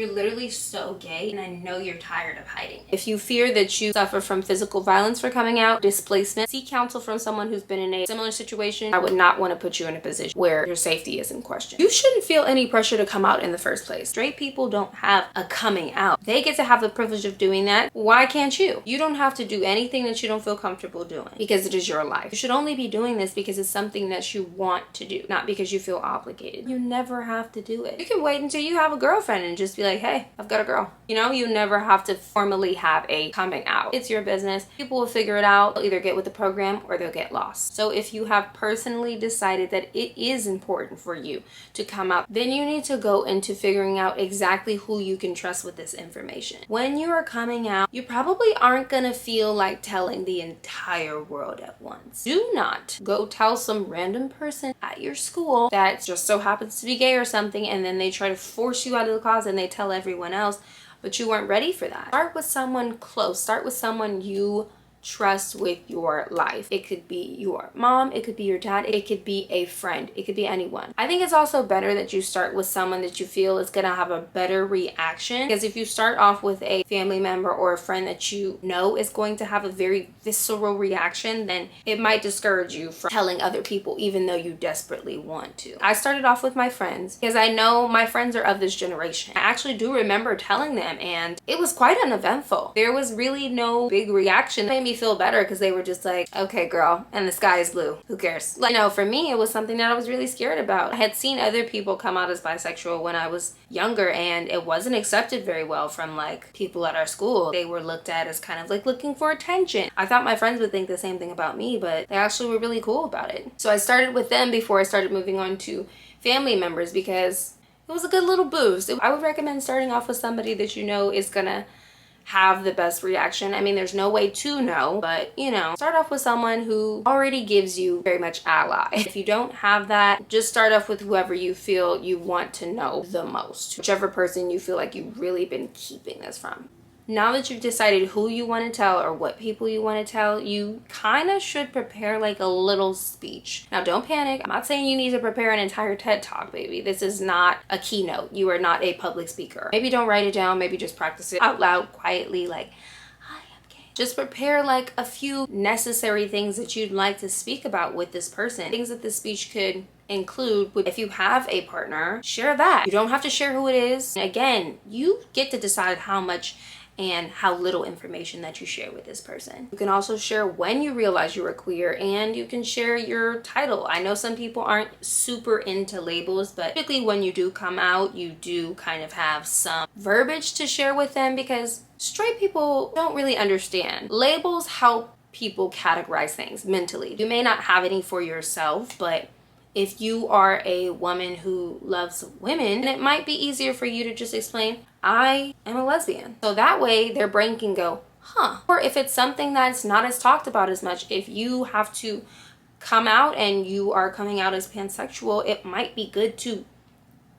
You're literally so gay, and I know you're tired of hiding it. If you fear that you suffer from physical violence for coming out, displacement, seek counsel from someone who's been in a similar situation. I would not want to put you in a position where your safety is in question. You shouldn't feel any pressure to come out in the first place. Straight people don't have a coming out. They get to have the privilege of doing that. Why can't you? You don't have to do anything that you don't feel comfortable doing because it is your life. You should only be doing this because it's something that you want to do, not because you feel obligated. You never have to do it. You can wait until you have a girlfriend and just be like, hey, I've got a girl. You know, you never have to formally have a coming out. It's your business. People will figure it out. They'll either get with the program or they'll get lost. So if you have personally decided that it is important for you to come out, then you need to go into figuring out exactly who you can trust with this information. When you are coming out, you probably aren't gonna feel like telling the entire world at once. Do not go tell some random person at your school that just so happens to be gay or something, and then they try to force you out of the closet and they tell everyone else, but you weren't ready for that. Start with someone close. Start with someone you trust with your life. It could be your mom, it could be your dad, it could be a friend, it could be anyone. I think it's also better that you start with someone that you feel is gonna have a better reaction, because if you start off with a family member or a friend that you know is going to have a very visceral reaction, then it might discourage you from telling other people even though you desperately want to. I started off with my friends because I know my friends are of this generation. I actually do remember telling them, and it was quite uneventful. There was really no big reaction. It made me feel better because they were just like, okay girl, and the sky is blue, who cares? Like, you know, for me it was something that I was really scared about. I had seen other people come out as bisexual when I was younger, and it wasn't accepted very well from like people at our school. They were looked at as kind of like looking for attention. I thought my friends would think the same thing about me, but they actually were really cool about it. So I started with them before I started moving on to family members because it was a good little boost. I would recommend starting off with somebody that you know is gonna have the best reaction. I mean, there's no way to know, but you know, start off with someone who already gives you very much ally. If you don't have that, just start off with whoever you feel you want to know the most, whichever person you feel like you've really been keeping this from. Now that you've decided who you want to tell or what people you want to tell, you kind of should prepare like a little speech. Now don't panic. I'm not saying you need to prepare an entire TED Talk, baby. This is not a keynote. You are not a public speaker. Maybe don't write it down. Maybe just practice it out loud quietly, like, hi, I'm gay. Just prepare like a few necessary things that you'd like to speak about with this person. Things that this speech could include. If you have a partner, share that. You don't have to share who it is. Again, you get to decide how much and how little information that you share with this person. You can also share when you realize you were queer, and you can share your title. I know some people aren't super into labels, but typically when you do come out, you do kind of have some verbiage to share with them because straight people don't really understand. Labels help people categorize things mentally. You may not have any for yourself, but if you are a woman who loves women, it might be easier for you to just explain, I am a lesbian. So that way their brain can go, huh. Or if it's something that's not as talked about as much, if you have to come out and you are coming out as pansexual, it might be good to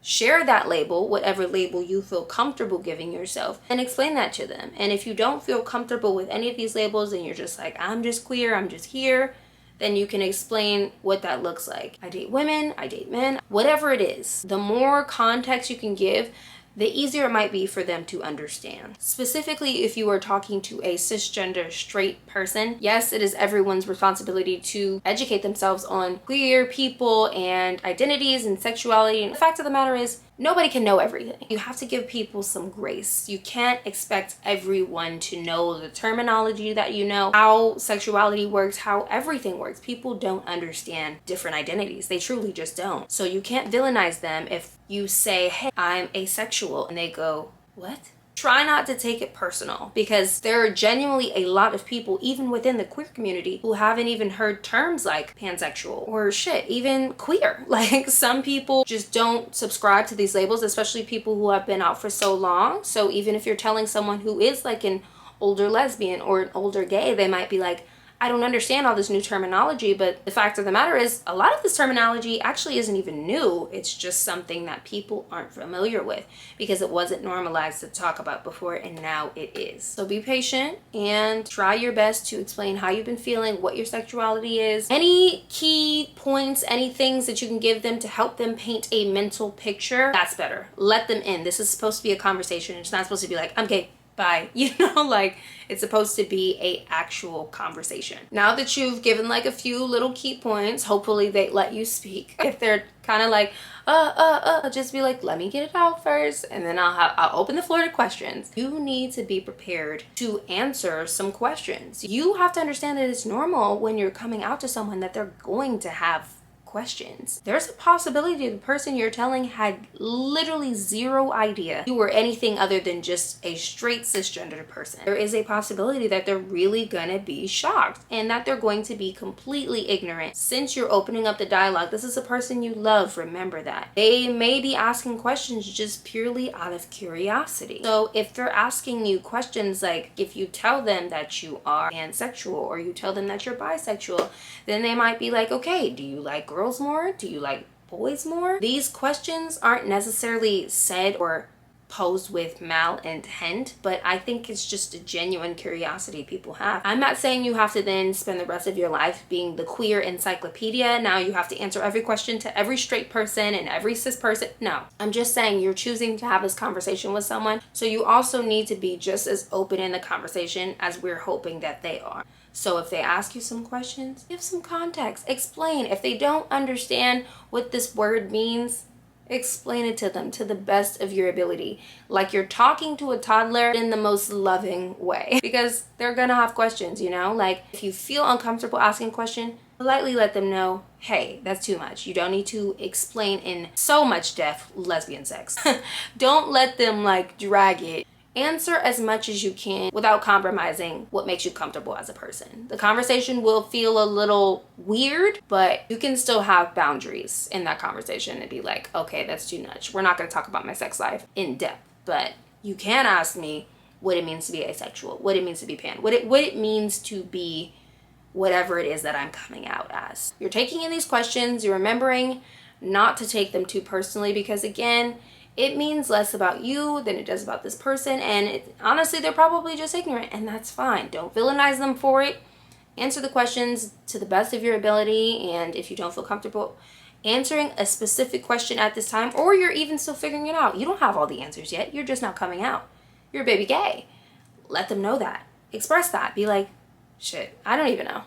share that label, whatever label you feel comfortable giving yourself, and explain that to them. And if you don't feel comfortable with any of these labels and you're just like, I'm just queer, I'm just here, then you can explain what that looks like. I date women, I date men, whatever it is. The more context you can give, the easier it might be for them to understand. Specifically, if you are talking to a cisgender straight person, yes, it is everyone's responsibility to educate themselves on queer people and identities and sexuality. And the fact of the matter is, nobody can know everything. You have to give people some grace. You can't expect everyone to know the terminology that you know, how sexuality works, how everything works. People don't understand different identities. They truly just don't. So you can't villainize them if you say, hey, I'm asexual, and they go, what? Try not to take it personal, because there are genuinely a lot of people, even within the queer community, who haven't even heard terms like pansexual or shit, even queer. Like, some people just don't subscribe to these labels, especially people who have been out for so long. So even if you're telling someone who is like an older lesbian or an older gay, they might be like, I don't understand all this new terminology, but the fact of the matter is a lot of this terminology actually isn't even new. It's just something that people aren't familiar with because it wasn't normalized to talk about before, and now it is. So be patient and try your best to explain how you've been feeling, what your sexuality is, any key points, any things that you can give them to help them paint a mental picture. That's better. Let them in. This is supposed to be a conversation. It's not supposed to be like, I'm gay, bye. Like, it's supposed to be a actual conversation. Now that you've given like a few little key points, hopefully they let you speak. If they're kind of like, just be like, let me get it out first, and then I'll open the floor to questions. You need to be prepared to answer some questions. You have to understand that it's normal when you're coming out to someone that they're going to have questions. There's a possibility the person you're telling had literally zero idea you were anything other than just a straight cisgendered person. There is a possibility that they're really gonna be shocked and that they're going to be completely ignorant. Since you're opening up the dialogue, this is a person you love, remember that. They may be asking questions just purely out of curiosity. So if they're asking you questions like, if you tell them that you are pansexual or you tell them that you're bisexual, then they might be like, okay, do you like girls more? Do you like boys more? These questions aren't necessarily said or posed with malintent, but I think it's just a genuine curiosity people have. I'm not saying you have to then spend the rest of your life being the queer encyclopedia. Now you have to answer every question to every straight person and every cis person. No, I'm just saying you're choosing to have this conversation with someone, so you also need to be just as open in the conversation as we're hoping that they are. So if they ask you some questions, give some context, explain. If they don't understand what this word means, explain it to them to the best of your ability. Like you're talking to a toddler in the most loving way, because they're gonna have questions, Like if you feel uncomfortable asking a question, politely let them know, hey, that's too much. You don't need to explain in so much depth lesbian sex. Don't let them like drag it. Answer as much as you can without compromising what makes you comfortable as a person. The conversation will feel a little weird, but you can still have boundaries in that conversation and be like, okay, that's too much. We're not going to talk about my sex life in depth, but you can ask me what it means to be asexual, what it means to be pan, what it means to be whatever it is that I'm coming out as. You're taking in these questions, you're remembering not to take them too personally, because again, it means less about you than it does about this person, and honestly, they're probably just ignorant, and that's fine. Don't villainize them for it. Answer the questions to the best of your ability, and if you don't feel comfortable answering a specific question at this time, or you're even still figuring it out, you don't have all the answers yet, you're just not coming out. You're a baby gay. Let them know that. Express that. Be like, shit, I don't even know.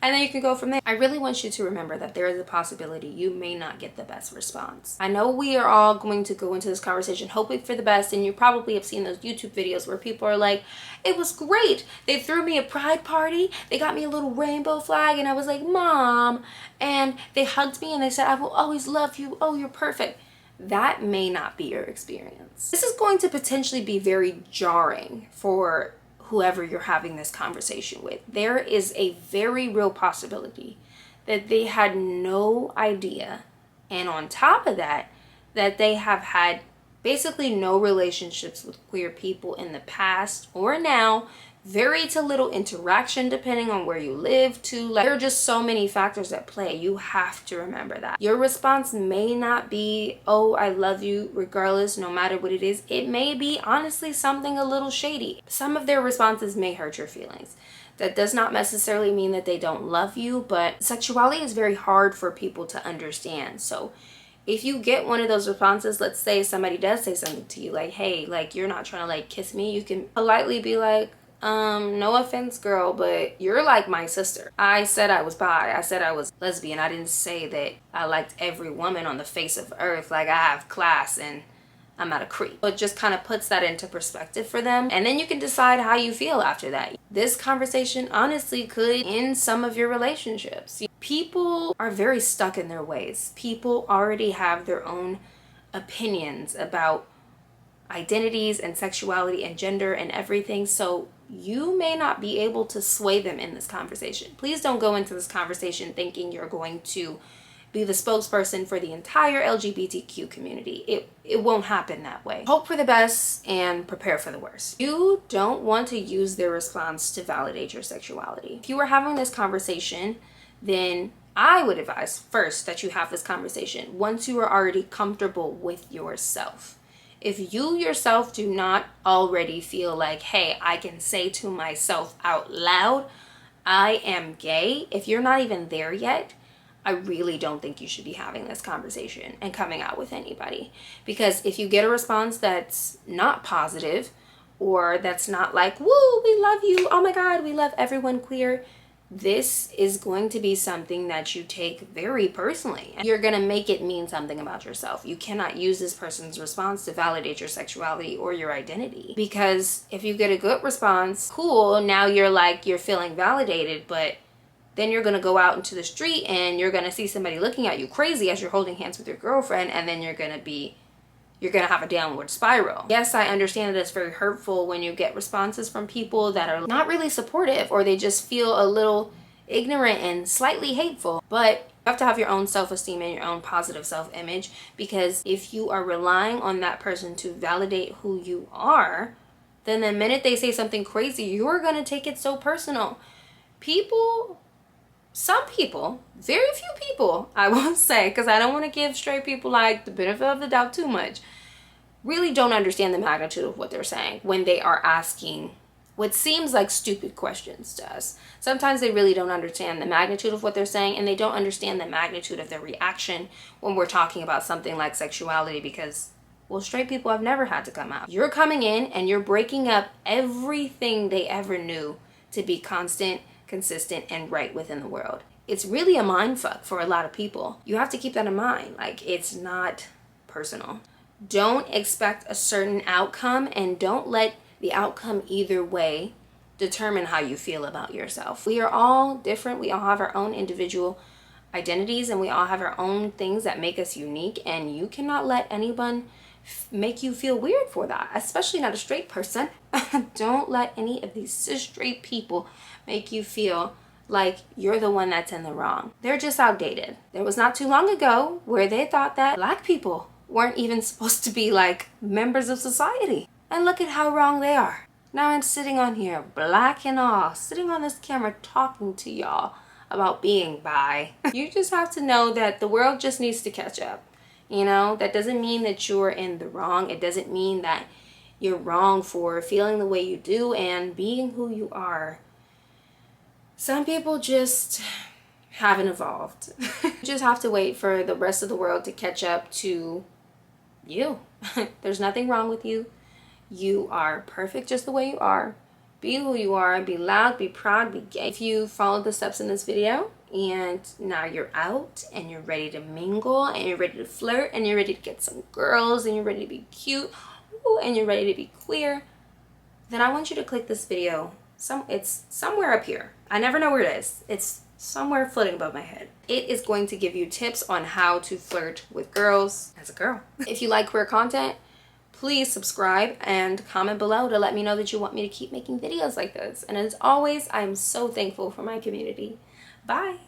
And then you can go from there. I really want you to remember that there is a possibility you may not get the best response. I know we are all going to go into this conversation hoping for the best, and you probably have seen those YouTube videos where people are like, it was great. They threw me a pride party. They got me a little rainbow flag, and I was like, Mom. And they hugged me and they said, I will always love you. Oh, you're perfect. That may not be your experience. This is going to potentially be very jarring for whoever you're having this conversation with. There is a very real possibility that they had no idea, and on top of that, that they have had basically no relationships with queer people in the past or now, very to little interaction depending on where you live too. Like, there are just so many factors at play. You have to remember that. Your response may not be, oh, I love you regardless, no matter what it is. It may be honestly something a little shady. Some of their responses may hurt your feelings. That does not necessarily mean that they don't love you, but sexuality is very hard for people to understand. So if you get one of those responses, let's say somebody does say something to you like, hey, like, you're not trying to like kiss me, you can politely be like, no offense, girl, but you're like my sister. I said I was bi. I said I was lesbian. I didn't say that I liked every woman on the face of earth. Like, I have class and I'm not a creep. But just kind of puts that into perspective for them. And then you can decide how you feel after that. This conversation honestly could end some of your relationships. People are very stuck in their ways. People already have their own opinions about identities and sexuality and gender and everything. So you may not be able to sway them in this conversation. Please don't go into this conversation thinking you're going to be the spokesperson for the entire LGBTQ community. It won't happen that way. Hope for the best and prepare for the worst. You don't want to use their response to validate your sexuality. If you are having this conversation, then I would advise first that you have this conversation once you are already comfortable with yourself. If you yourself do not already feel like, hey, I can say to myself out loud, I am gay. If you're not even there yet, I really don't think you should be having this conversation and coming out with anybody. Because if you get a response that's not positive, or that's not like, woo, we love you, oh my God, we love everyone queer, this is going to be something that you take very personally. You're going to make it mean something about yourself. You cannot use this person's response to validate your sexuality or your identity. Because if you get a good response, cool, now you're feeling validated, but then you're going to go out into the street and you're going to see somebody looking at you crazy as you're holding hands with your girlfriend, and then you're going to have a downward spiral. Yes, I understand that it's very hurtful when you get responses from people that are not really supportive, or they just feel a little ignorant and slightly hateful. But you have to have your own self-esteem and your own positive self-image, because if you are relying on that person to validate who you are, then the minute they say something crazy, you're going to take it so personal. Some people, very few people, I won't say, because I don't want to give straight people like the benefit of the doubt too much, really don't understand the magnitude of what they're saying when they are asking what seems like stupid questions to us. Sometimes they really don't understand the magnitude of what they're saying, and they don't understand the magnitude of their reaction when we're talking about something like sexuality, because, well, straight people have never had to come out. You're coming in and you're breaking up everything they ever knew to be constant, consistent, and right within the world. It's really a mind fuck for a lot of people. You have to keep that in mind. Like, it's not personal. Don't expect a certain outcome, and don't let the outcome either way determine how you feel about yourself. We are all different. We all have our own individual identities, and we all have our own things that make us unique, and you cannot let anyone make you feel weird for that, especially not a straight person. Don't let any of these cis straight people make you feel like you're the one that's in the wrong. They're just outdated. There was not too long ago where they thought that Black people weren't even supposed to be like members of society. And look at how wrong they are. Now I'm sitting on here, black and all, sitting on this camera talking to y'all about being bi. You just have to know that the world just needs to catch up. You know, that doesn't mean that you're in the wrong. It doesn't mean that you're wrong for feeling the way you do and being who you are. Some people just haven't evolved. You just have to wait for the rest of the world to catch up to you. There's nothing wrong with you. You are perfect just the way you are. Be who you are. Be loud, be proud, be gay. If you followed the steps in this video and now you're out and you're ready to mingle and you're ready to flirt and you're ready to get some girls and you're ready to be cute, ooh, and you're ready to be queer, then I want you to click this video. It's somewhere up here. I never know where it is. It's somewhere floating above my head. It is going to give you tips on how to flirt with girls as a girl. If you like queer content, please subscribe and comment below to let me know that you want me to keep making videos like this. And as always, I'm so thankful for my community. Bye.